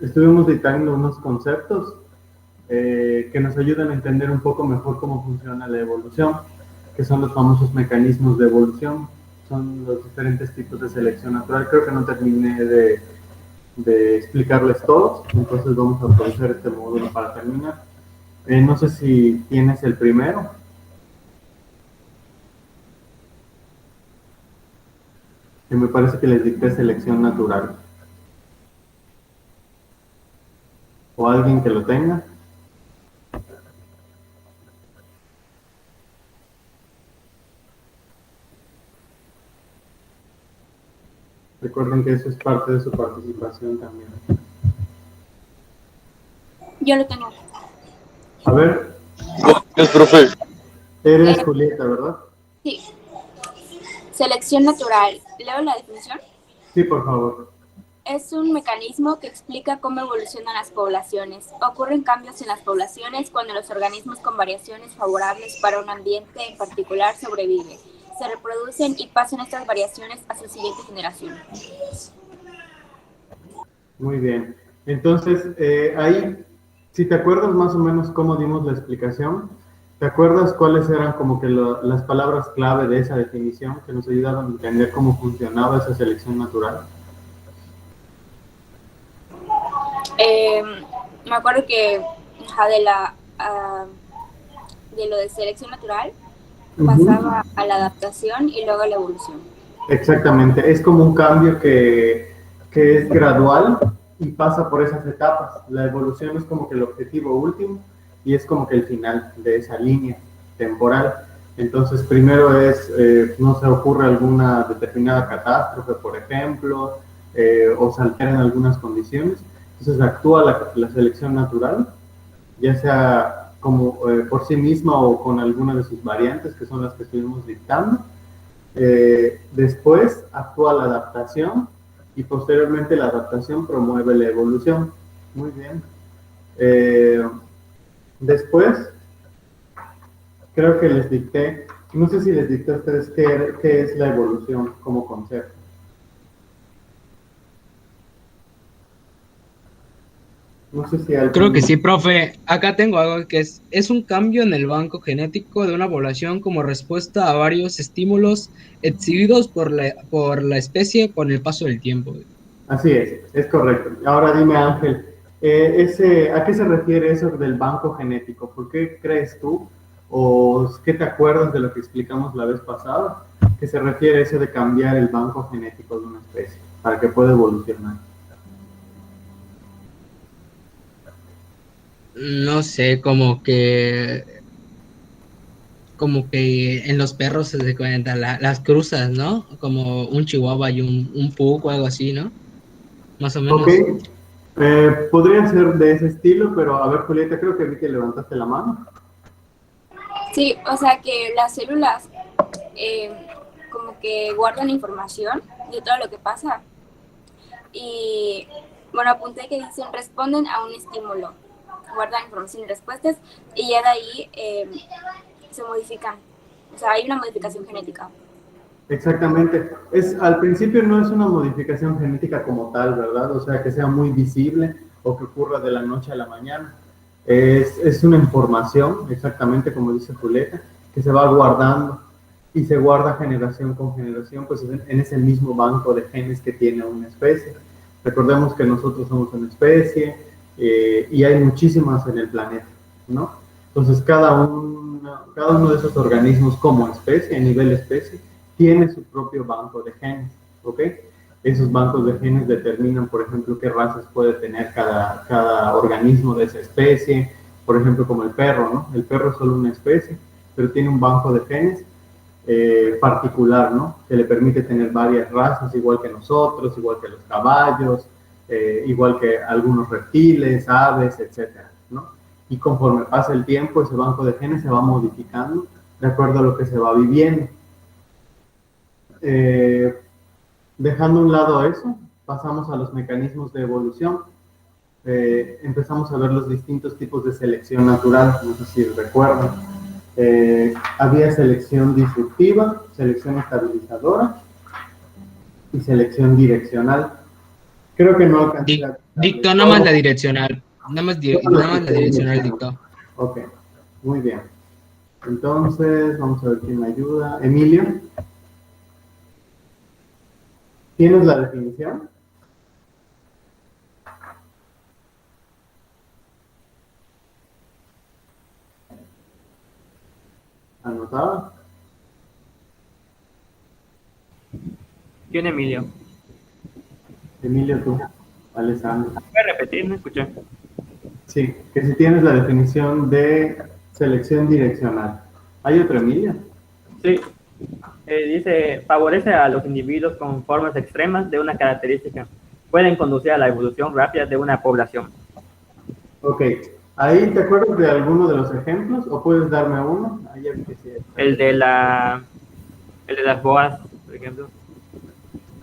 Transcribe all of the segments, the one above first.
estuvimos dictando unos conceptos que nos ayudan a entender un poco mejor cómo funciona la evolución, que son los famosos mecanismos de evolución, son los diferentes tipos de selección natural. Creo que no terminé de explicarles todos, entonces vamos a aprovechar este módulo para terminar. No sé si tienes el primero. Que me parece que les dicté selección natural. ¿O alguien que lo tenga? Recuerden que eso es parte de su participación también. Yo lo tengo. A ver. Gracias, profe. Eres Julieta, ¿verdad? Sí. Selección natural. ¿Leo la definición? Sí, por favor. Es un mecanismo que explica cómo evolucionan las poblaciones. Ocurren cambios en las poblaciones cuando los organismos con variaciones favorables para un ambiente en particular sobreviven, se reproducen y pasan estas variaciones a su siguiente generación. Muy bien. Entonces, ahí, si te acuerdas más o menos cómo dimos la explicación, ¿te acuerdas cuáles eran como que las palabras clave de esa definición que nos ayudaban a entender cómo funcionaba esa selección natural? Me acuerdo que de lo de selección natural pasaba a la adaptación y luego a la evolución. Exactamente, es como un cambio que es gradual y pasa por esas etapas. La evolución es como que el objetivo último y es como que el final de esa línea temporal. Entonces, primero es, no se ocurre alguna determinada catástrofe, por ejemplo, o se alteran algunas condiciones. Entonces, actúa la selección natural, ya sea como por sí misma o con alguna de sus variantes, que son las que estuvimos dictando. Después actúa la adaptación y posteriormente la adaptación promueve la evolución. Muy bien. Después, creo que les dicté, no sé si les dicté a ustedes qué es la evolución como concepto. No sé si alguien... Creo que sí, profe. Acá tengo algo que es un cambio en el banco genético de una población como respuesta a varios estímulos exhibidos por la especie con el paso del tiempo. Así es correcto. Ahora dime, Ángel, ¿a qué se refiere eso del banco genético? ¿Por qué crees tú, o qué te acuerdas de lo que explicamos la vez pasada, que se refiere a eso de cambiar el banco genético de una especie para que pueda evolucionar? No sé, como que en los perros se da cuenta las cruzas, ¿no? Como un chihuahua y un pug o algo así, ¿no? Más o menos. Ok, podría ser de ese estilo, pero a ver, Julieta, creo que vi que levantaste la mano. Sí, o sea que las células como que guardan información de todo lo que pasa. Y bueno, apunté que dicen responden a un estímulo, guardan información y respuestas y ya de ahí se modifican. O sea, hay una modificación genética. Exactamente. Al principio no es una modificación genética como tal, ¿verdad? O sea, que sea muy visible o que ocurra de la noche a la mañana. Es una información, exactamente como dice Julieta, que se va guardando y se guarda generación con generación, pues en ese mismo banco de genes que tiene una especie. Recordemos que nosotros somos una especie y hay muchísimas en el planeta, ¿no? Entonces, cada uno de esos organismos como especie, a nivel especie, tiene su propio banco de genes, ¿ok? Esos bancos de genes determinan, por ejemplo, qué razas puede tener cada organismo de esa especie, por ejemplo, como el perro, ¿no? El perro es solo una especie, pero tiene un banco de genes particular, ¿no? Que le permite tener varias razas, igual que nosotros, igual que los caballos, igual que algunos reptiles, aves, etcétera, ¿no? Y conforme pasa el tiempo, ese banco de genes se va modificando de acuerdo a lo que se va viviendo. Dejando a un lado eso, pasamos a los mecanismos de evolución. Empezamos a ver los distintos tipos de selección natural, no sé si recuerdan. Había selección disruptiva, selección estabilizadora y selección direccional. Creo que no alcancé a... Dictó nada más la direccional. Nada más la direccional dictó. Ok, muy bien. Entonces, vamos a ver quién me ayuda. Emilio, ¿tienes la definición? ¿Anotada? ¿Quién, Emilio? Emilio, tú, Alessandro. Voy a repetir, no escuché. Sí, que si tienes la definición de selección direccional. ¿Hay otro Emilio? Sí, dice, favorece a los individuos con formas extremas de una característica. Pueden conducir a la evolución rápida de una población. Ok, ¿ahí te acuerdas de alguno de los ejemplos o puedes darme uno? Ahí ya vi que sí. El de las boas, por ejemplo.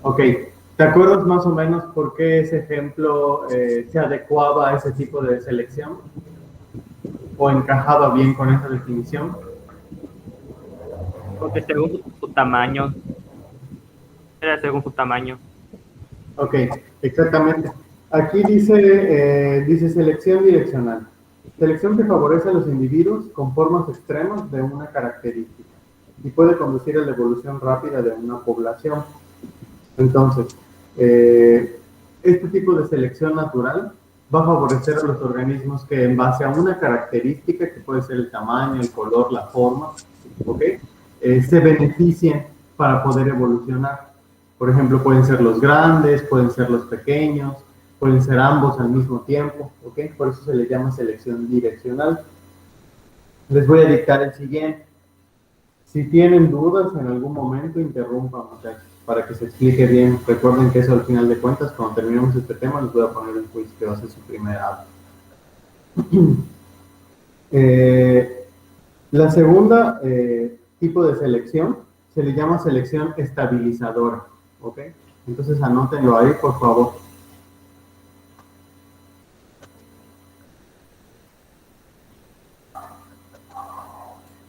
Ok, ¿te acuerdas más o menos por qué ese ejemplo se adecuaba a ese tipo de selección? ¿O encajaba bien con esa definición? Porque según su tamaño, era según su tamaño. Ok, exactamente. Aquí dice selección direccional. Selección que favorece a los individuos con formas extremas de una característica y puede conducir a la evolución rápida de una población. Entonces, este tipo de selección natural va a favorecer a los organismos que en base a una característica, que puede ser el tamaño, el color, la forma, ¿ok? Se beneficien para poder evolucionar. Por ejemplo, pueden ser los grandes, pueden ser los pequeños, pueden ser ambos al mismo tiempo, ¿ok? Por eso se le llama selección direccional. Les voy a dictar el siguiente. Si tienen dudas en algún momento, interrumpan, muchachos, para que se explique bien. Recuerden que eso al final de cuentas, cuando terminemos este tema, les voy a poner un quiz que va a ser su primer audio. La segunda tipo de selección se le llama selección estabilizadora, ¿ok? Entonces anótenlo ahí, por favor.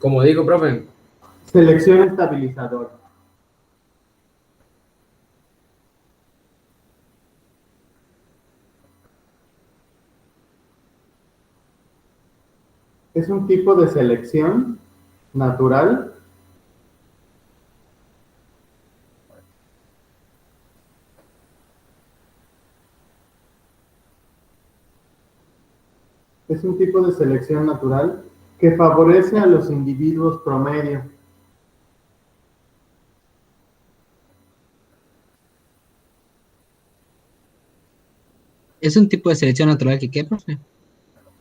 Como digo, profe. Selección estabilizadora. Es un tipo de selección natural que favorece a los individuos promedio. Es un tipo de selección natural que, ¿qué, profe?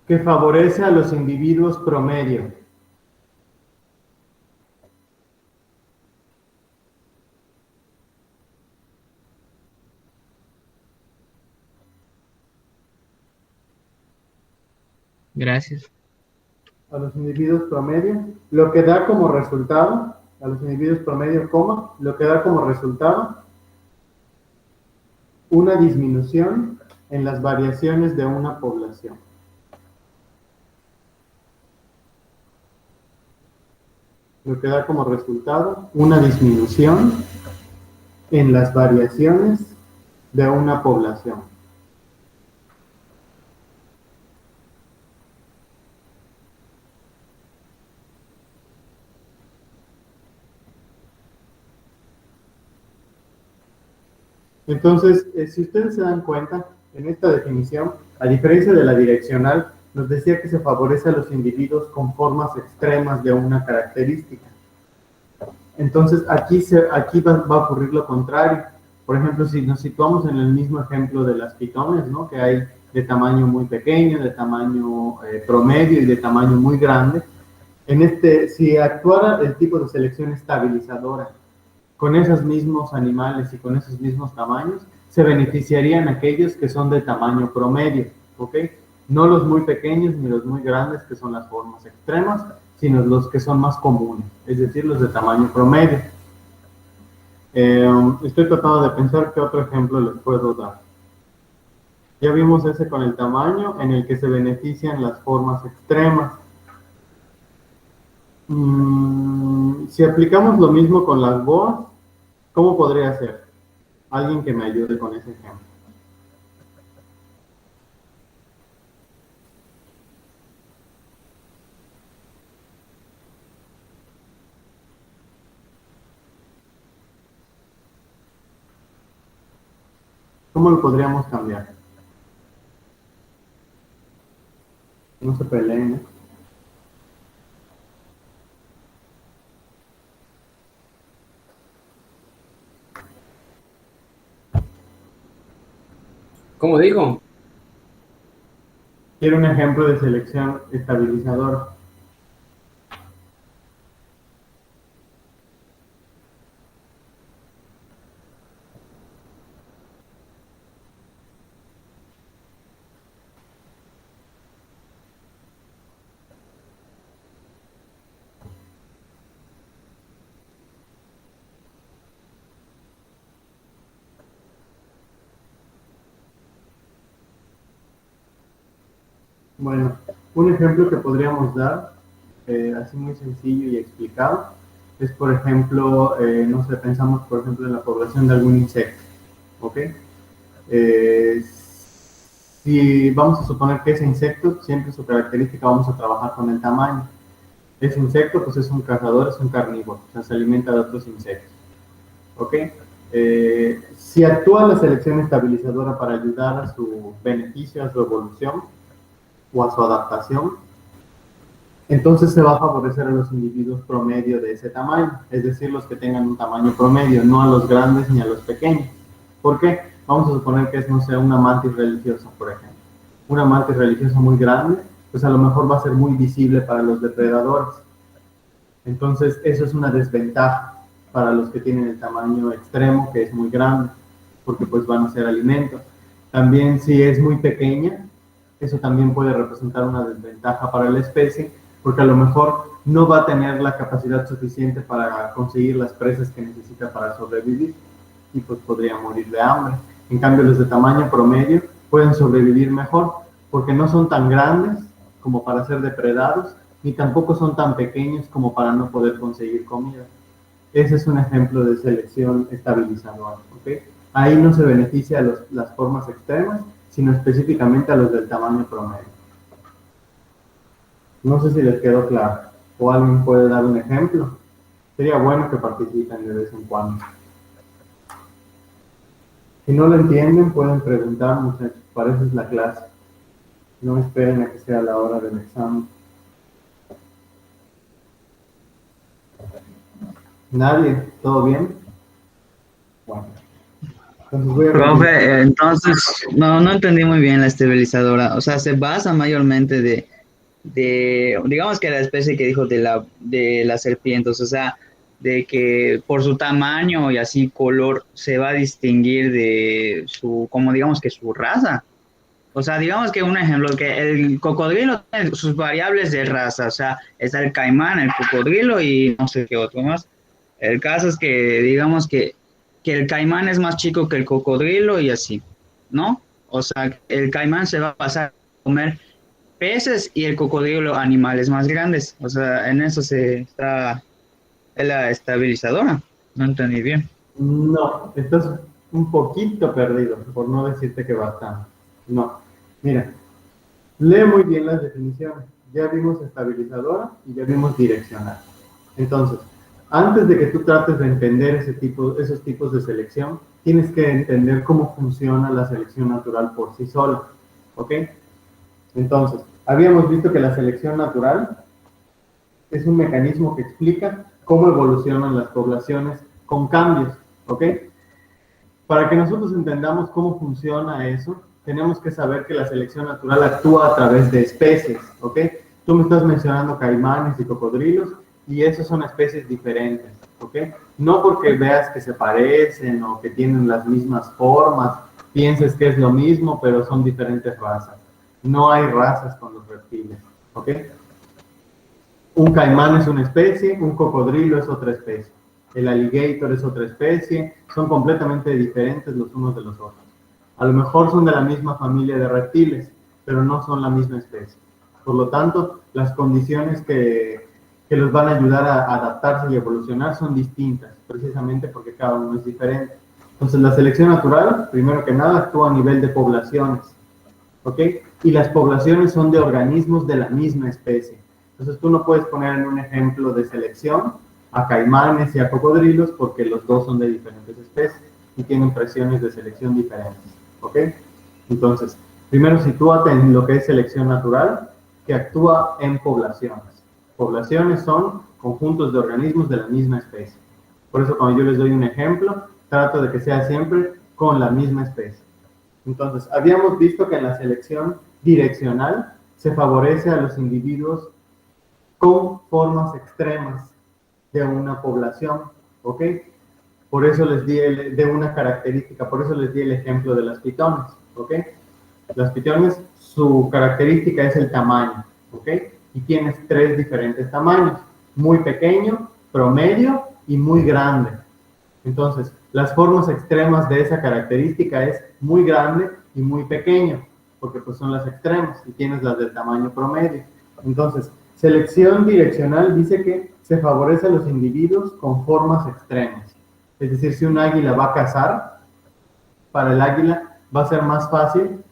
Que favorece a los individuos promedio. Gracias. A los individuos promedio, lo que da como resultado, a los individuos promedio, lo que da como resultado una disminución en las variaciones de una población. Lo que da como resultado una disminución en las variaciones de una población. Entonces, si ustedes se dan cuenta, en esta definición, a diferencia de la direccional, nos decía que se favorece a los individuos con formas extremas de una característica. Entonces, aquí va a ocurrir lo contrario. Por ejemplo, si nos situamos en el mismo ejemplo de las pitones, ¿no? Que hay de tamaño muy pequeño, de tamaño promedio y de tamaño muy grande. Si actuara el tipo de selección estabilizadora con esos mismos animales y con esos mismos tamaños, se beneficiarían aquellos que son de tamaño promedio, ¿ok? No los muy pequeños ni los muy grandes, que son las formas extremas, sino los que son más comunes, es decir, los de tamaño promedio. Estoy tratando de pensar qué otro ejemplo les puedo dar. Ya vimos ese con el tamaño en el que se benefician las formas extremas. Si aplicamos lo mismo con las boas, ¿cómo podría ser? Alguien que me ayude con ese ejemplo. ¿Cómo lo podríamos cambiar? No se peleen, ¿eh? ¿Cómo digo? Quiero un ejemplo de selección estabilizadora. Bueno, un ejemplo que podríamos dar, así muy sencillo y explicado, es por ejemplo, no sé, pensamos por ejemplo en la población de algún insecto, ¿ok? Eh, si vamos a suponer que ese insecto, siempre su característica vamos a trabajar con el tamaño. Ese insecto pues es un cazador, es un carnívoro, o sea, se alimenta de otros insectos, ¿ok? Si actúa la selección estabilizadora para ayudar a su beneficio, a su evolución, o a su adaptación, entonces se va a favorecer a los individuos promedio de ese tamaño, es decir, los que tengan un tamaño promedio, no a los grandes ni a los pequeños. ¿Por qué? Vamos a suponer que es, no sé, una mantis religiosa, por ejemplo. Una mantis religiosa muy grande, pues a lo mejor va a ser muy visible para los depredadores. Entonces, eso es una desventaja para los que tienen el tamaño extremo, que es muy grande, porque pues van a ser alimentos. También si es muy pequeña, eso también puede representar una desventaja para la especie, porque a lo mejor no va a tener la capacidad suficiente para conseguir las presas que necesita para sobrevivir y pues podría morir de hambre. En cambio, los de tamaño promedio pueden sobrevivir mejor, porque no son tan grandes como para ser depredados, ni tampoco son tan pequeños como para no poder conseguir comida. Ese es un ejemplo de selección estabilizadora, ¿ok? Ahí no se beneficia a las formas extremas, sino específicamente a los del tamaño promedio. No sé si les quedó claro, o alguien puede dar un ejemplo. Sería bueno que participen de vez en cuando. Si no lo entienden, pueden preguntar, muchachos, para eso es la clase. No esperen a que sea la hora del examen. ¿Nadie? ¿Todo bien? Bueno. Entonces voy a Profe, entonces no entendí muy bien la estabilizadora. O sea, se basa mayormente digamos que la especie que dijo de las serpientes, o sea, de que por su tamaño y así color se va a distinguir de su, como digamos que su raza. O sea, digamos que un ejemplo, que el cocodrilo tiene sus variables de raza, o sea, está el caimán, el cocodrilo y no sé qué otro más. El caso es que, digamos que el caimán es más chico que el cocodrilo y así, ¿no? O sea, el caimán se va a pasar a comer peces y el cocodrilo animales más grandes. O sea, en eso se está es la estabilizadora. No entendí bien. No, estás un poquito perdido, por no decirte que bastante. No, mira, lee muy bien las definiciones. Ya vimos estabilizadora y ya vimos direccional. Entonces, antes de que tú trates de entender esos tipos de selección, tienes que entender cómo funciona la selección natural por sí sola. ¿Ok? Entonces, habíamos visto que la selección natural es un mecanismo que explica cómo evolucionan las poblaciones con cambios. ¿Ok? Para que nosotros entendamos cómo funciona eso, tenemos que saber que la selección natural actúa a través de especies, ¿ok? Tú me estás mencionando caimanes y cocodrilos, y esos son especies diferentes, ¿ok? No porque veas que se parecen o que tienen las mismas formas, pienses que es lo mismo, pero son diferentes razas. No hay razas con los reptiles, ¿ok? Un caimán es una especie, un cocodrilo es otra especie. El alligator es otra especie, son completamente diferentes los unos de los otros. A lo mejor son de la misma familia de reptiles, pero no son la misma especie. Por lo tanto, las condiciones que los van a ayudar a adaptarse y evolucionar son distintas, precisamente porque cada uno es diferente. Entonces, la selección natural, primero que nada, actúa a nivel de poblaciones, ¿ok? Y las poblaciones son de organismos de la misma especie. Entonces, tú no puedes poner en un ejemplo de selección a caimanes y a cocodrilos porque los dos son de diferentes especies y tienen presiones de selección diferentes. ¿ok? Entonces, primero sitúate en lo que es selección natural, que actúa en poblaciones. Poblaciones son conjuntos de organismos de la misma especie. Por eso cuando yo les doy un ejemplo, trato de que sea siempre con la misma especie. Entonces, habíamos visto que en la selección direccional se favorece a los individuos con formas extremas de una población, ¿ok? Por eso les di de una característica, por eso les di el ejemplo de las pitones, ¿ok? Las pitones, su característica es el tamaño, ¿ok? Y tienes 3 diferentes tamaños, muy pequeño, promedio y muy grande. Entonces, las formas extremas de esa característica es muy grande y muy pequeño, porque pues son las extremas, y tienes las del tamaño promedio. Entonces, selección direccional dice que se favorece a los individuos con formas extremas. Es decir, si un águila va a cazar, para el águila va a ser más fácil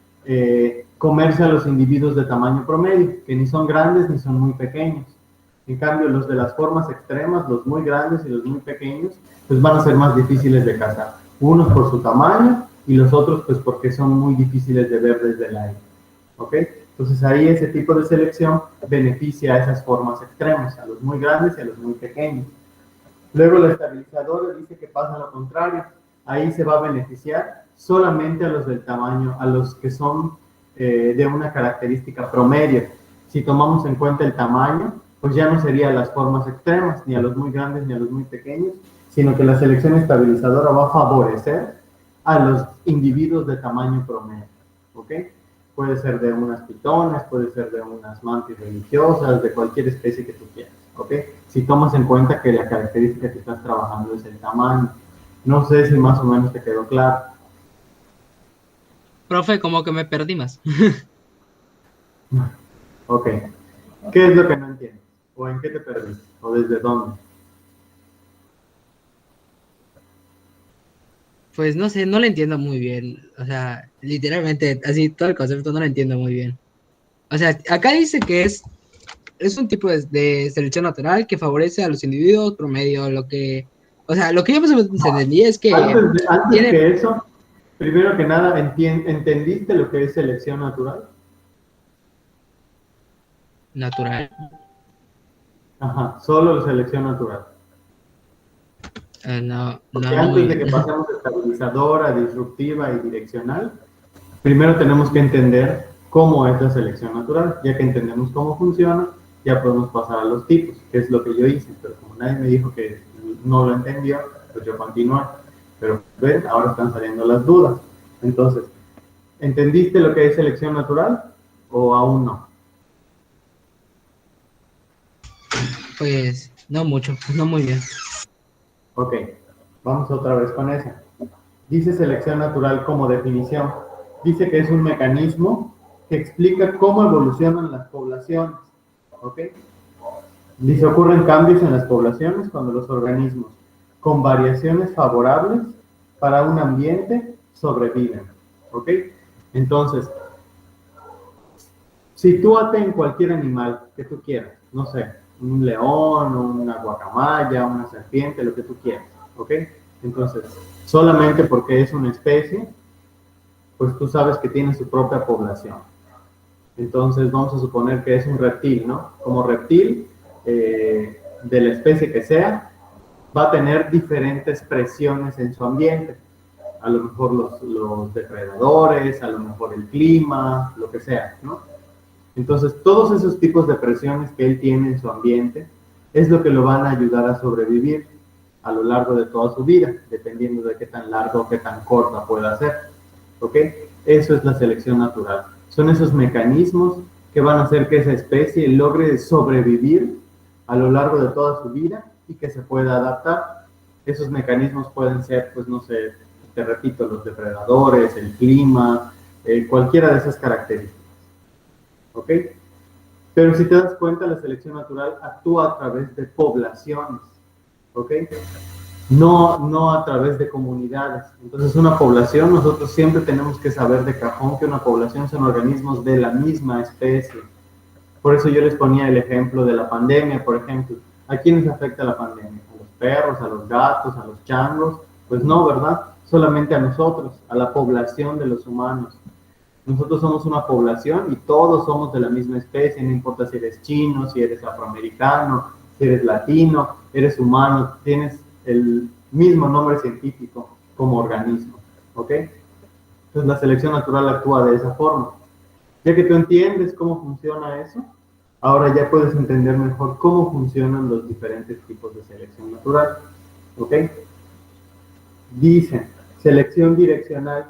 comerse a los individuos de tamaño promedio, que ni son grandes ni son muy pequeños. En cambio, los de las formas extremas, los muy grandes y los muy pequeños, pues van a ser más difíciles de cazar. Unos por su tamaño y los otros pues porque son muy difíciles de ver desde el aire. ¿Ok? Entonces ahí ese tipo de selección beneficia a esas formas extremas, a los muy grandes y a los muy pequeños. Luego la estabilizadora dice que pasa lo contrario. Ahí se va a beneficiar solamente a los del tamaño, a los que son de una característica promedio. Si tomamos en cuenta el tamaño, pues ya no serían las formas extremas, ni a los muy grandes ni a los muy pequeños, sino que la selección estabilizadora va a favorecer a los individuos de tamaño promedio. ¿Ok? Puede ser de unas pitones, puede ser de unas mantis religiosas, de cualquier especie que tú quieras. ¿Ok? Si tomas en cuenta que la característica que estás trabajando es el tamaño. No sé si más o menos te quedó claro. Profe, como que me perdí más. Ok. ¿Qué es lo que no entiendes? ¿O en qué te perdiste? ¿O desde dónde? Pues no sé, no lo entiendo muy bien. O sea, literalmente, así todo el concepto no lo entiendo muy bien. O sea, acá dice que es un tipo de selección natural que favorece a los individuos promedio. O sea, lo que yo más o menos entendí es que Antes tiene que eso, primero que nada, ¿entendiste lo que es selección natural? natural. Ajá, solo selección natural. No, Porque no antes muy de que bien. pasemos de estabilizadora, disruptiva y direccional, primero tenemos que entender cómo es la selección natural. Ya que entendemos cómo funciona, ya podemos pasar a los tipos, que es lo que yo hice. Pero como nadie me dijo que no lo entendió, pues yo continué. Pero ven, ahora están saliendo las dudas. Entonces, ¿entendiste lo que es selección natural o aún no? Pues no mucho, no muy bien. Ok, vamos otra vez con esa. Dice selección natural como definición. Dice que es un mecanismo que explica cómo evolucionan las poblaciones. ¿Ok? Dice, ocurren cambios en las poblaciones cuando los organismos con variaciones favorables para un ambiente sobreviven. ¿Ok? Entonces, sitúate en cualquier animal que tú quieras. No sé, un león, una guacamaya, una serpiente, lo que tú quieras. ¿Ok? Entonces, solamente porque es una especie, pues tú sabes que tiene su propia población. Entonces vamos a suponer que es un reptil, ¿no? Como reptil, de la especie que sea, va a tener diferentes presiones en su ambiente. A lo mejor los depredadores, a lo mejor el clima, lo que sea, ¿no? Entonces todos esos tipos de presiones que él tiene en su ambiente es lo que lo van a ayudar a sobrevivir a lo largo de toda su vida, dependiendo de qué tan largo o qué tan corta pueda ser. ¿Ok? Eso es la selección natural. Son esos mecanismos que van a hacer que esa especie logre sobrevivir a lo largo de toda su vida y que se pueda adaptar. Esos mecanismos pueden ser, pues no sé, te repito, los depredadores, el clima, cualquiera de esas características. ¿Ok? Pero si te das cuenta, la selección natural actúa a través de poblaciones. ¿Ok? No a través de comunidades. Entonces, una población, nosotros siempre tenemos que saber de cajón que una población son organismos de la misma especie. Por eso yo les ponía el ejemplo de la pandemia, por ejemplo. ¿A quiénes afecta la pandemia? ¿A los perros, a los gatos, a los changos? Pues no, ¿verdad? solamente a nosotros, a la población de los humanos. Nosotros somos una población y todos somos de la misma especie, no importa si eres chino, si eres afroamericano, si eres latino, eres humano, tienes el mismo nombre científico como organismo, ¿ok? Entonces la selección natural actúa de esa forma. Ya que tú entiendes cómo funciona eso, ahora ya puedes entender mejor cómo funcionan los diferentes tipos de selección natural, ¿ok? Dicen, selección direccional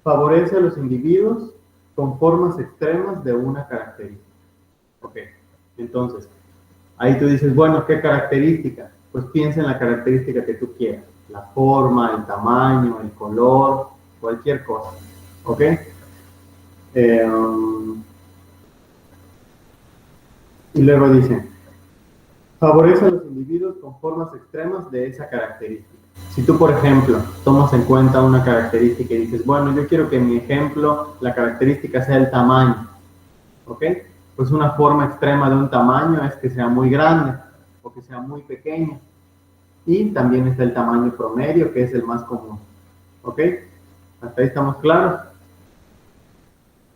favorece a los individuos con formas extremas de una característica. Ok, entonces, ahí tú dices, bueno, ¿qué característica? Pues piensa en la característica que tú quieras. La forma, el tamaño, el color, cualquier cosa. ¿Ok? Y luego dicen, favorece a los individuos con formas extremas de esa característica. Si tú, por ejemplo, tomas en cuenta una característica y dices, bueno, yo quiero que en mi ejemplo la característica sea el tamaño, ¿ok? Pues una forma extrema de un tamaño es que sea muy grande o que sea muy pequeño. Y también está el tamaño promedio, que es el más común, ¿ok? ¿Hasta ahí estamos claros?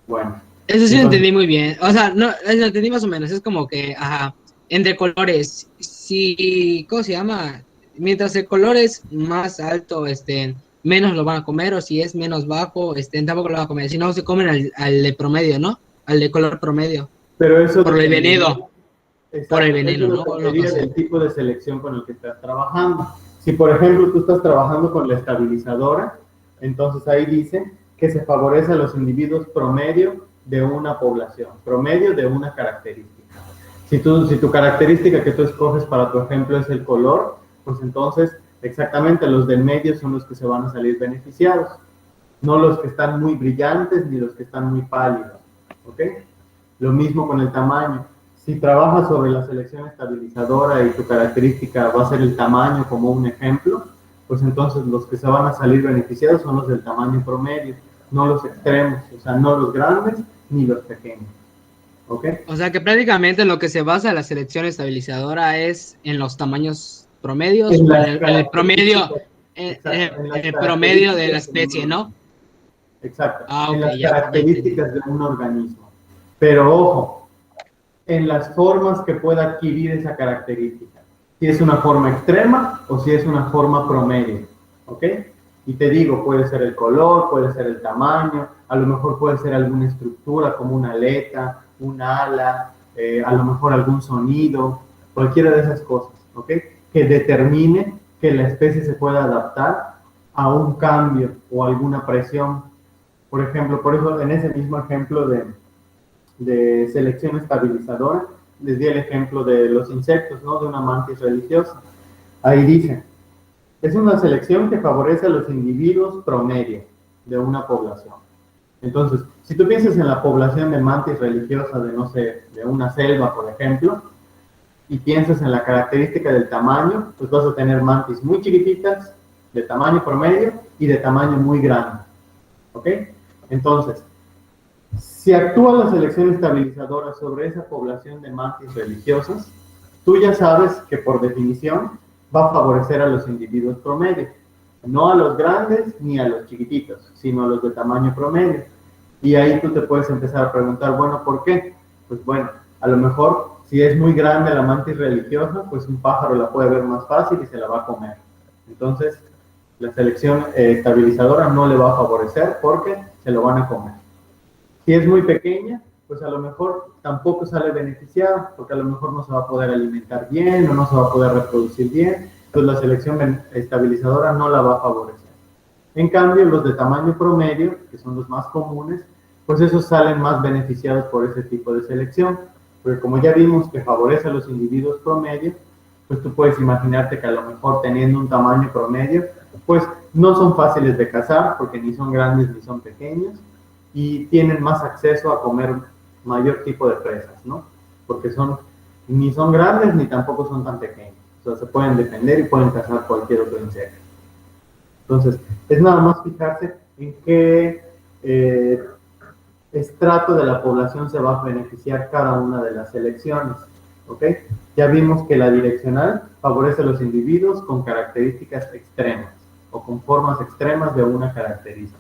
Bueno. Eso sí lo entendí muy bien. O sea, no, lo entendí más o menos. Es como que, ajá, entre colores, si, ¿cómo se llama? Mientras el color es más alto, menos lo van a comer, o si es menos bajo, tampoco lo van a comer. Si no, se comen al de promedio, ¿no? Al de color promedio. Pero eso por el veneno. Exacto, por el veneno, eso ¿no? dependería del tipo de selección con el que estás trabajando. Si, por ejemplo, tú estás trabajando con la estabilizadora, entonces ahí dice que se favorece a los individuos promedio de una población, promedio de una característica. Si tu característica que tú escoges para tu ejemplo es el color, pues entonces exactamente los del medio son los que se van a salir beneficiados, no los que están muy brillantes ni los que están muy pálidos, ¿ok? Lo mismo con el tamaño. Si trabajas sobre la selección estabilizadora y tu característica va a ser el tamaño como un ejemplo, pues entonces los que se van a salir beneficiados son los del tamaño promedio, no los extremos, o sea, no los grandes ni los pequeños. ¿Ok? O sea que prácticamente en lo que se basa la selección estabilizadora es en los tamaños promedios, en el promedio, el promedio de la especie, ¿no? Exacto, Ah, en ok, las ya características de un organismo. Pero ojo, en las formas que pueda adquirir esa característica. Si es una forma extrema o si es una forma promedio. ¿Ok? Y te digo, puede ser el color, puede ser el tamaño, a lo mejor puede ser alguna estructura como una aleta, un ala, a lo mejor algún sonido, cualquiera de esas cosas, ¿ok? Que determine que la especie se pueda adaptar a un cambio o alguna presión. Por ejemplo, por eso en ese mismo ejemplo de selección estabilizadora, les di el ejemplo de los insectos, ¿no? De una mantis religiosa. Ahí dice, es una selección que favorece a los individuos promedio de una población. Entonces, si tú piensas en la población de mantis religiosa de, no sé, de una selva, por ejemplo, y piensas en la característica del tamaño, pues vas a tener mantis muy chiquititas, de tamaño promedio y de tamaño muy grande. ¿Ok? Entonces, si actúa la selección estabilizadora sobre esa población de mantis religiosas, tú ya sabes que por definición va a favorecer a los individuos promedio, no a los grandes ni a los chiquititos, sino a los de tamaño promedio. Y ahí tú te puedes empezar a preguntar, bueno, ¿por qué? Pues bueno, a lo mejor si es muy grande la mantis religiosa, pues un pájaro la puede ver más fácil y se la va a comer. Entonces, la selección estabilizadora no le va a favorecer porque se lo van a comer. Si es muy pequeña, pues a lo mejor tampoco sale beneficiada, porque a lo mejor no se va a poder alimentar bien o no se va a poder reproducir bien, entonces la selección estabilizadora no la va a favorecer. En cambio, los de tamaño promedio, que son los más comunes, pues esos salen más beneficiados por ese tipo de selección, porque como ya vimos que favorece a los individuos promedio, pues tú puedes imaginarte que a lo mejor teniendo un tamaño promedio, pues no son fáciles de cazar, porque ni son grandes ni son pequeños, y tienen más acceso a comer mayor tipo de presas, ¿no? Porque ni son grandes ni tampoco son tan pequeños. O sea, se pueden defender y pueden cazar cualquier otro insecto. Entonces, es nada más fijarse en qué estrato de la población se va a beneficiar cada una de las selecciones, ¿ok? Ya vimos que la direccional favorece a los individuos con características extremas, o con formas extremas de una característica.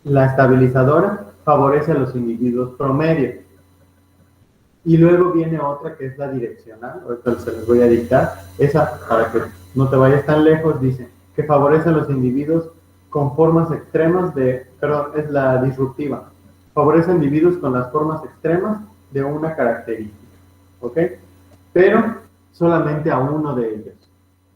La estabilizadora favorece a los individuos promedio. Y luego viene otra que es la direccional, ahorita se les voy a dictar. Esa, para que no te vayas tan lejos, dice que favorece a los individuos con formas extremas es la disruptiva. Favorece a individuos con las formas extremas de una característica, ¿ok? Pero solamente a uno de ellos,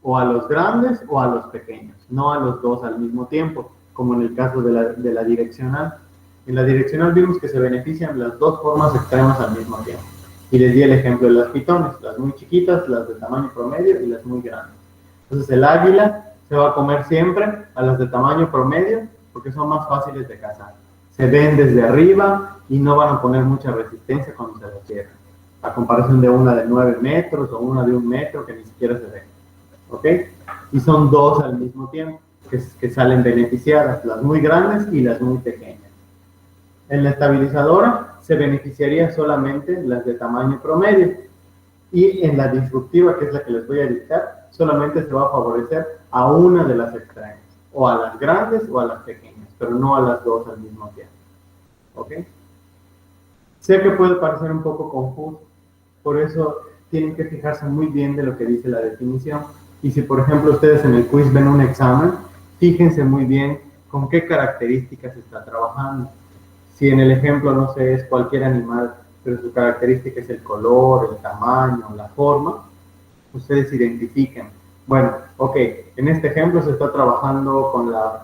o a los grandes o a los pequeños, no a los dos al mismo tiempo, como en el caso de la direccional. En la direccional vimos que se benefician las dos formas extremas al mismo tiempo. Y les di el ejemplo de las pitones, las muy chiquitas, las de tamaño promedio y las muy grandes. Entonces el águila se va a comer siempre a las de tamaño promedio porque son más fáciles de cazar. Se ven desde arriba y no van a poner mucha resistencia cuando se los cierran, a comparación de una de 9 metros o una de 1 metro que ni siquiera se ve. ¿Ok? Y son dos al mismo tiempo que salen beneficiadas, las muy grandes y las muy pequeñas. En la estabilizadora se beneficiaría solamente las de tamaño promedio, y en la disruptiva, que es la que les voy a dictar, solamente se va a favorecer a una de las extremas, o a las grandes o a las pequeñas, pero no a las dos al mismo tiempo. ¿Ok? Sé que puede parecer un poco confuso, por eso tienen que fijarse muy bien de lo que dice la definición. Y si, por ejemplo, ustedes en el quiz ven un examen, fíjense muy bien con qué características está trabajando. Si en el ejemplo, no sé, es cualquier animal, pero su característica es el color, el tamaño, la forma, ustedes identifiquen. Bueno, ok, en este ejemplo se está trabajando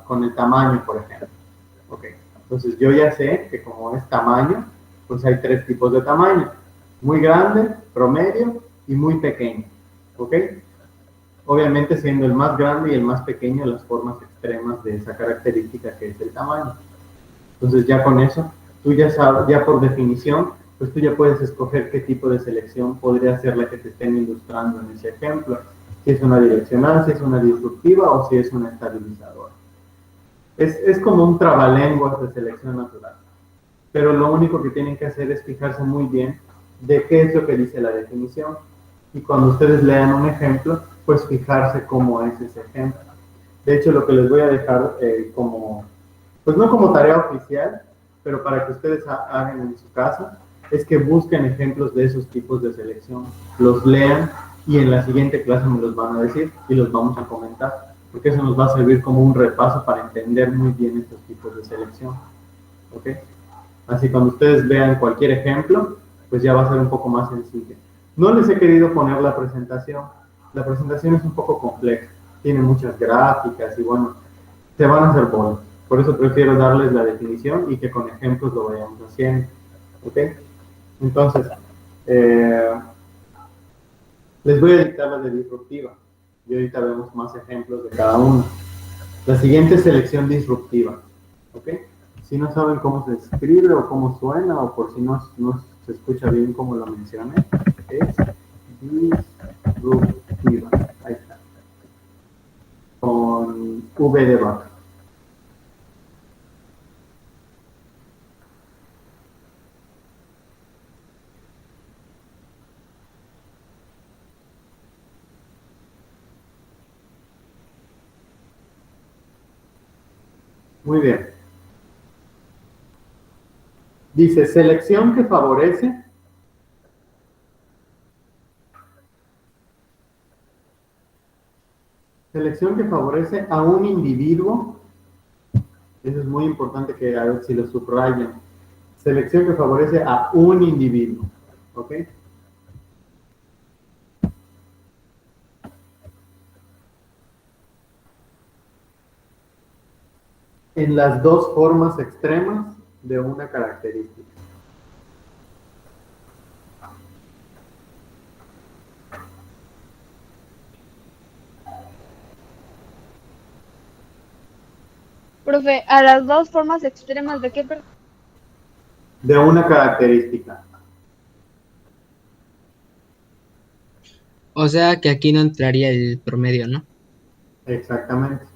con el tamaño, por ejemplo. Ok, entonces yo ya sé que como es tamaño, pues hay 3 tipos de tamaño: muy grande, promedio y muy pequeño. Ok, obviamente siendo el más grande y el más pequeño las formas extremas de esa característica que es el tamaño. Entonces ya con eso, tú ya sabes, ya por definición, pues tú ya puedes escoger qué tipo de selección podría ser la que te estén ilustrando en ese ejemplo. Si es una direccional, si es una disruptiva o si es una estabilizadora. Es como un trabalenguas de selección natural. Pero lo único que tienen que hacer es fijarse muy bien de qué es lo que dice la definición. Y cuando ustedes lean un ejemplo, pues fijarse cómo es ese ejemplo. De hecho, lo que les voy a dejar pues no como tarea oficial, pero para que ustedes hagan en su casa, es que busquen ejemplos de esos tipos de selección, los lean y en la siguiente clase me los van a decir y los vamos a comentar, porque eso nos va a servir como un repaso para entender muy bien estos tipos de selección. ¿Ok? Así cuando ustedes vean cualquier ejemplo, pues ya va a ser un poco más sencillo. No les he querido poner la presentación es un poco compleja, tiene muchas gráficas y bueno, se van a hacer bolas. Por eso prefiero darles la definición y que con ejemplos lo vayamos haciendo. ¿Ok? Entonces, les voy a dictar la de disruptiva. Y ahorita vemos más ejemplos de cada uno. La siguiente es selección disruptiva. ¿Ok? Si no saben cómo se escribe o cómo suena, o por si no se escucha bien como lo mencioné, es disruptiva. Ahí está. Con V de vaca. Muy bien. Dice, selección que favorece a un individuo. Eso es muy importante que a ver si lo subrayan. Selección que favorece a un individuo. ¿Ok? En las dos formas extremas de una característica. Profe, a las dos formas extremas de qué? De una característica. O sea que aquí no entraría el promedio, ¿no? Exactamente.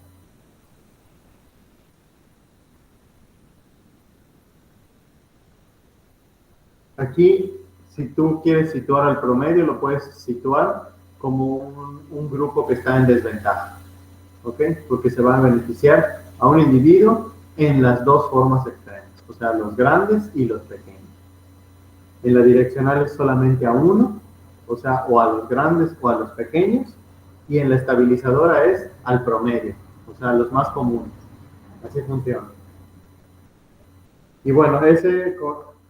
Aquí, si tú quieres situar al promedio, lo puedes situar como un grupo que está en desventaja. ¿ok? Porque se va a beneficiar a un individuo en las dos formas extremas, o sea, los grandes y los pequeños. En la direccional es solamente a uno, o sea, o a los grandes o a los pequeños, y en la estabilizadora es al promedio, o sea, a los más comunes. Así funciona. Y bueno, ese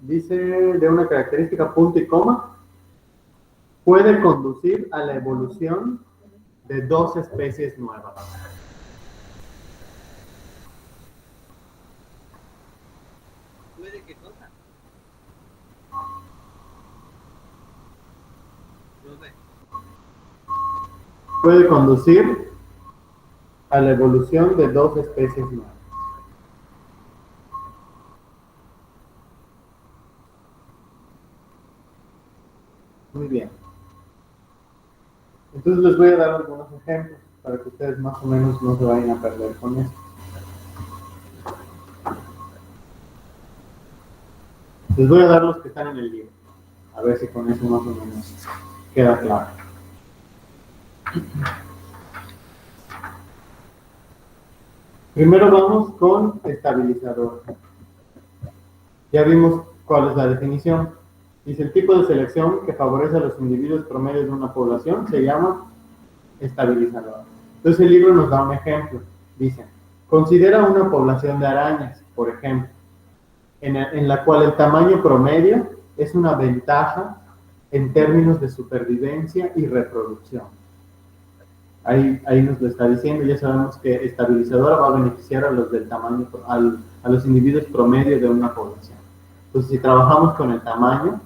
dice de una característica punto y coma, puede conducir a la evolución de dos especies nuevas. ¿Puede qué cosa? Puede conducir a la evolución de dos especies nuevas. Muy bien. Entonces les voy a dar algunos ejemplos para que ustedes más o menos no se vayan a perder con esto. Les voy a dar los que están en el libro, a ver si con eso más o menos queda claro. Primero vamos con estabilizador. Ya vimos cuál es la definición. Dice, el tipo de selección que favorece a los individuos promedios de una población se llama estabilizador. Entonces el libro nos da un ejemplo. Dice, considera una población de arañas, por ejemplo, en la cual el tamaño promedio es una ventaja en términos de supervivencia y reproducción. Ahí nos lo está diciendo. Ya sabemos que estabilizadora va a beneficiar a los del tamaño, a los individuos promedio de una población. Entonces, si trabajamos con el tamaño,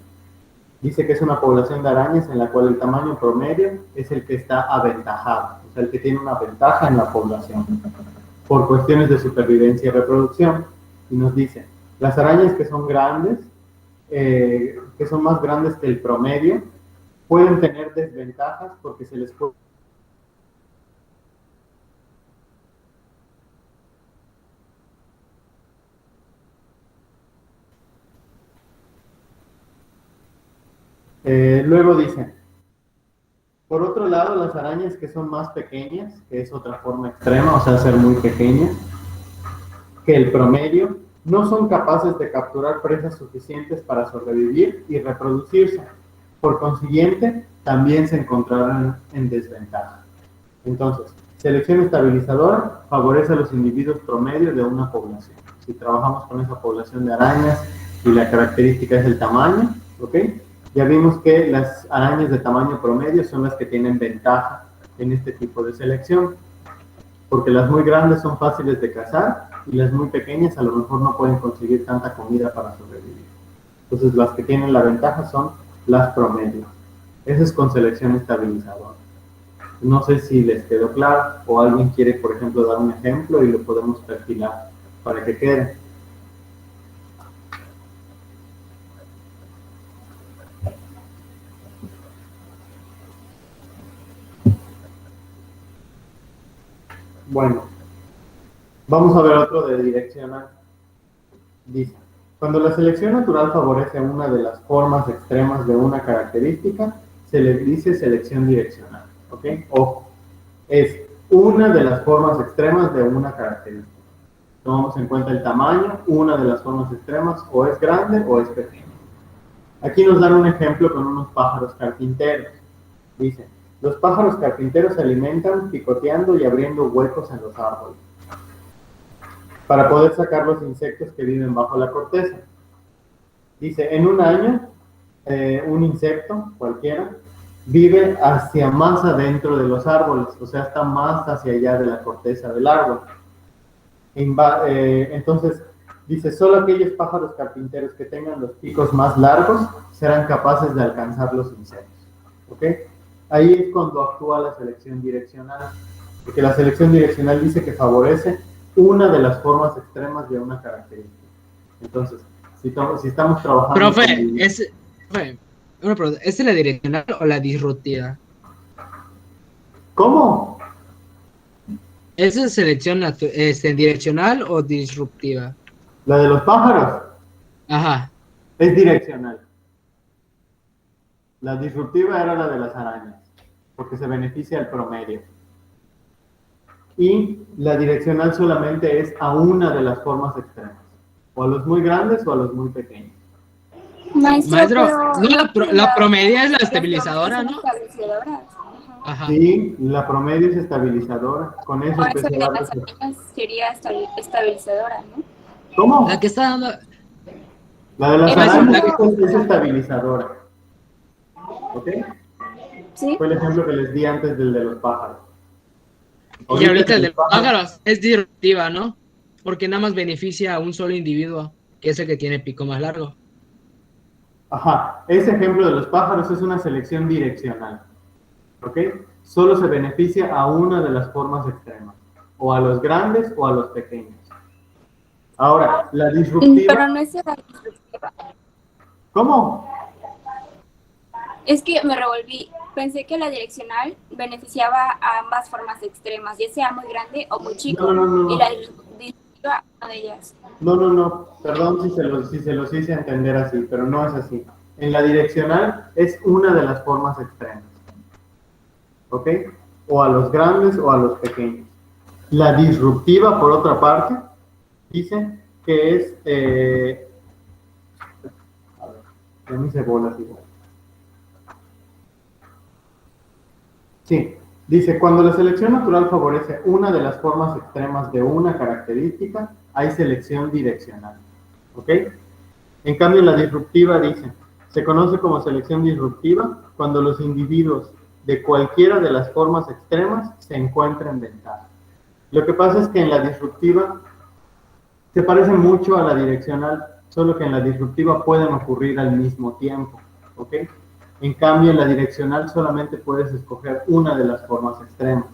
dice que es una población de arañas en la cual el tamaño promedio es el que está aventajado, o sea, el que tiene una ventaja en la población, por cuestiones de supervivencia y reproducción. Y nos dice, las arañas que son grandes, que son más grandes que el promedio, pueden tener desventajas porque se les puede... Luego dice, por otro lado, las arañas que son más pequeñas, que es otra forma extrema, o sea, ser muy pequeñas, que el promedio, no son capaces de capturar presas suficientes para sobrevivir y reproducirse. Por consiguiente, también se encontrarán en desventaja. Entonces, selección estabilizadora favorece a los individuos promedio de una población. Si trabajamos con esa población de arañas y la característica es el tamaño, ¿ok? Ya vimos que las arañas de tamaño promedio son las que tienen ventaja en este tipo de selección, porque las muy grandes son fáciles de cazar y las muy pequeñas a lo mejor no pueden conseguir tanta comida para sobrevivir. Entonces las que tienen la ventaja son las promedios. Eso es con selección estabilizadora. No sé si les quedó claro o alguien quiere, por ejemplo, dar un ejemplo y lo podemos perfilar para que quede. Bueno, vamos a ver otro de direccional. Dice, cuando la selección natural favorece una de las formas extremas de una característica, se le dice selección direccional. ¿Ok? Ojo, es una de las formas extremas de una característica. Tomamos en cuenta el tamaño, una de las formas extremas o es grande o es pequeña. Aquí nos dan un ejemplo con unos pájaros carpinteros. Dice, los pájaros carpinteros se alimentan picoteando y abriendo huecos en los árboles para poder sacar los insectos que viven bajo la corteza. Dice, en un año, un insecto cualquiera vive hacia más adentro de los árboles, o sea, está más hacia allá de la corteza del árbol. Entonces, dice, solo aquellos pájaros carpinteros que tengan los picos más largos serán capaces de alcanzar los insectos. ¿Ok? Ahí es cuando actúa la selección direccional, porque la selección direccional dice que favorece una de las formas extremas de una característica. Entonces, si estamos trabajando... Profe, una pregunta, ¿es la direccional o la disruptiva? ¿Cómo? ¿Es selección direccional o disruptiva? La de los pájaros Ajá. es direccional. La disruptiva era la de las arañas, porque se beneficia el promedio. Y la direccional solamente es a una de las formas extremas, o a los muy grandes o a los muy pequeños. Maestro, pero no, la promedia es la las estabilizadora, promedias ¿no? son estabilizadoras. Ajá. Ajá. Sí, la promedio es estabilizadora. Con eso Por eso empecé de a las amigas sería estabilizadora, ¿no? ¿Cómo? La que está dando. La de las Maestro, arácnidas Ejemplo, es estabilizadora. ¿Ok? sí, Fue el ejemplo que les di antes del de los pájaros. Y ahorita de el de los los pájaros. pájaros es disruptiva, ¿no? Porque nada más beneficia a un solo individuo, que es el que tiene pico más largo. Ajá, ese ejemplo de los pájaros es una selección direccional. ¿Ok? Solo se beneficia a una de las formas extremas, o a los grandes o a los pequeños. Ahora, la disruptiva, pero no es la disruptiva. ¿cómo? Es que me revolví. Pensé que la direccional beneficiaba a ambas formas extremas, ya sea muy grande o muy chico. No. Y la disruptiva, una de ellas. No, perdón si se los hice entender así, pero no es así. En la direccional es una de las formas extremas, ¿ok? O a los grandes o a los pequeños. La disruptiva, por otra parte, dice que es, a ver, ya me hice bolas igual. Sí, dice, cuando la selección natural favorece una de las formas extremas de una característica, hay selección direccional, ¿ok? En cambio, la disruptiva dice, se conoce como selección disruptiva cuando los individuos de cualquiera de las formas extremas se encuentran en ventaja. Lo que pasa es que en la disruptiva se parece mucho a la direccional, solo que en la disruptiva pueden ocurrir al mismo tiempo, ¿ok? En cambio, en la direccional solamente puedes escoger una de las formas extremas,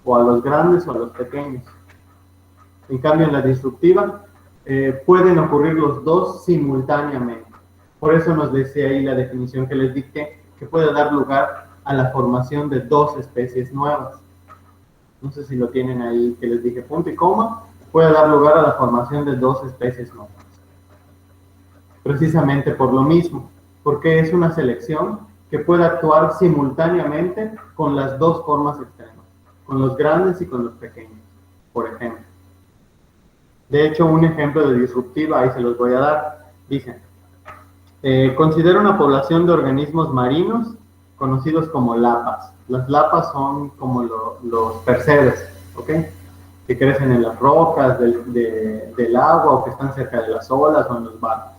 o a los grandes o a los pequeños. En cambio, en la disruptiva pueden ocurrir los dos simultáneamente. Por eso nos decía ahí la definición que les dicté, que puede dar lugar a la formación de dos especies nuevas. No sé si lo tienen ahí, que les dije punto y coma, puede dar lugar a la formación de dos especies nuevas. Precisamente por lo mismo, porque es una selección que puede actuar simultáneamente con las dos formas extremas, con los grandes y con los pequeños, por ejemplo. De hecho, un ejemplo de disruptiva, ahí se los voy a dar, dice, considera una población de organismos marinos conocidos como lapas. Las lapas son como los percebes, ¿ok? Que crecen en las rocas del agua o que están cerca de las olas o en los barcos.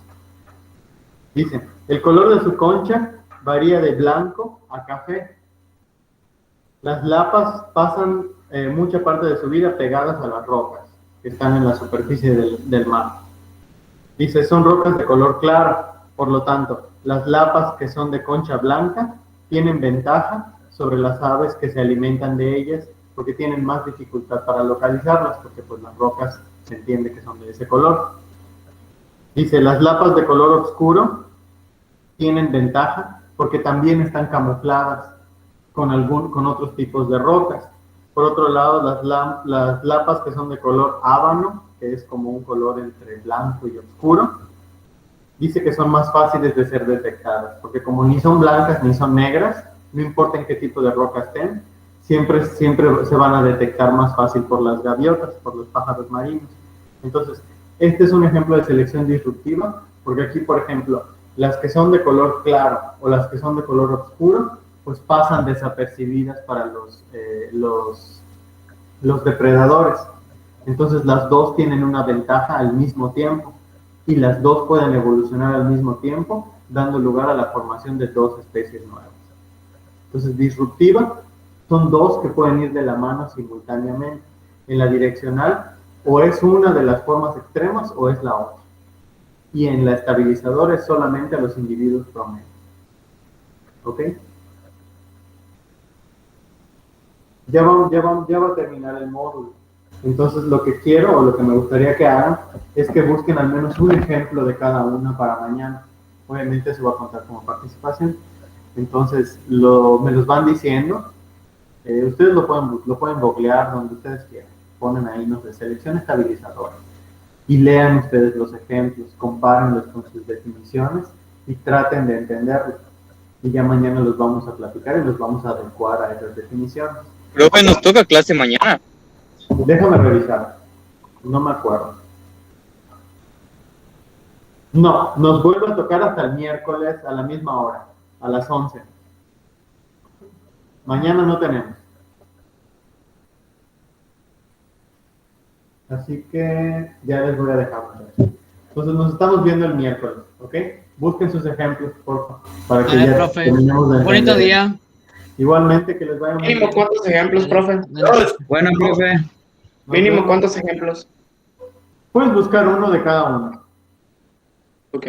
Dice, el color de su concha varía de blanco a café. Las lapas pasan mucha parte de su vida pegadas a las rocas que están en la superficie del mar. Dice, son rocas de color claro, por lo tanto, las lapas que son de concha blanca tienen ventaja sobre las aves que se alimentan de ellas porque tienen más dificultad para localizarlas, porque pues las rocas se entiende que son de ese color. Dice, las lapas de color oscuro tienen ventaja porque también están camufladas con otros tipos de rocas. Por otro lado, las lapas que son de color ábano, que es como un color entre blanco y oscuro, dice que son más fáciles de ser detectadas, porque como ni son blancas ni son negras, no importa en qué tipo de roca estén, siempre se van a detectar más fácil por las gaviotas, por los pájaros marinos. Entonces, este es un ejemplo de selección disruptiva, porque aquí, por ejemplo, las que son de color claro o las que son de color oscuro, pues pasan desapercibidas para los depredadores. Entonces, las dos tienen una ventaja al mismo tiempo y las dos pueden evolucionar al mismo tiempo, dando lugar a la formación de dos especies nuevas. Entonces, disruptiva son dos que pueden ir de la mano simultáneamente. En la direccional, o es una de las formas extremas o es la otra. Y en la estabilizadora es solamente a los individuos promedio. ¿Ok? Ya va a terminar el módulo. Entonces, lo que quiero o lo que me gustaría que hagan es que busquen al menos un ejemplo de cada una para mañana. Obviamente eso va a contar como participación. Entonces, me los van diciendo. Ustedes lo pueden googlear donde ustedes quieran. Ponen ahí, no sé, selección estabilizadora. Y lean ustedes los ejemplos, compárenlos con sus definiciones y traten de entenderlos. Y ya mañana los vamos a platicar y los vamos a adecuar a esas definiciones. Profe, nos toca clase mañana. Déjame revisar. No me acuerdo. No, nos vuelve a tocar hasta el miércoles a la misma hora, a las 11. Mañana no tenemos. Así que ya les voy a dejar. Entonces nos estamos viendo el miércoles, ¿ok? Busquen sus ejemplos, por favor, para que A ver, ya profe. terminemos de Bonito entender. día. Igualmente, que les vaya muy Mínimo bien. cuántos ejemplos, profe. Bueno, profe. Nos Mínimo vemos. cuántos ejemplos. Puedes buscar uno de cada uno. Ok.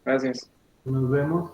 Gracias. Nos vemos.